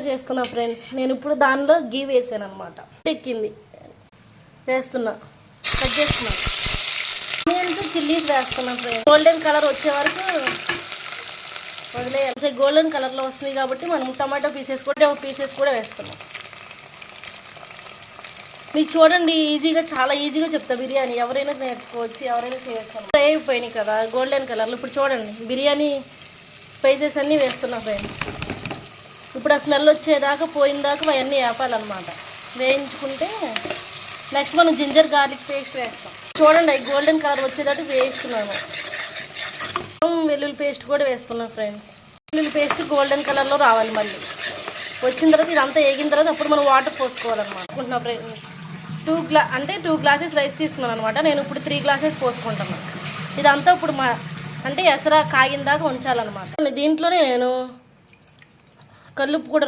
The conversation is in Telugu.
షేర్ చేస్తున్నా ఫ్రెండ్స్. నేను ఇప్పుడు దానిలో గీ వేసాను అనమాట. ఎక్కింది వేస్తున్నా, కట్ చేస్తున్నా. ఆనియన్స్ చిల్లీస్ వేస్తున్నా ఫ్రెండ్స్. గోల్డెన్ కలర్ వచ్చే వరకు వదిలేయాలి. గోల్డెన్ కలర్లో వస్తుంది కాబట్టి మనం టమాటో పీసెస్ కూడా వేస్తున్నాం. మీకు చూడండి, ఈజీగా, చాలా ఈజీగా చెప్తా. బిర్యానీ ఎవరైనా నేర్చుకోవచ్చు, ఎవరైనా చేయొచ్చు. ఫ్రై అయిపోయినాయి కదా గోల్డెన్ కలర్లో. ఇప్పుడు చూడండి, బిర్యానీ స్పైసెస్ అన్నీ వేస్తున్నా ఫ్రెండ్స్. ఇప్పుడు ఆ స్మెల్ వచ్చేదాకా, పోయినదాకా అవన్నీ వేపాలన్నమాట. వేయించుకుంటే నెక్స్ట్ మనం జింజర్ గార్లిక్ పేస్ట్ వేస్తాం. చూడండి, అవి గోల్డెన్ కలర్ వచ్చేదాకా వేస్తున్నాను. వెల్లుల్లి పేస్ట్ కూడా వేస్తున్నాం ఫ్రెండ్స్. వెల్లుల్లి పేస్ట్ గోల్డెన్ కలర్లో రావాలి. మళ్ళీ వచ్చిన తర్వాత ఇదంతా వేగిన తర్వాత అప్పుడు మనం వాటర్ పోసుకోవాలన్నమాట. అనుకుంటున్నా ఫ్రెండ్స్. 2 గ్లాసెస్ రైస్ తీసుకున్నాను అనమాట. నేను ఇప్పుడు 3 గ్లాసెస్ పోసుకుంటున్నాను. ఇదంతా ఇప్పుడు అంటే ఎసరా కాగిన దాకా ఉంచాలన్నమాట. దీంట్లోనే నేను కల్లుప్పు కూడా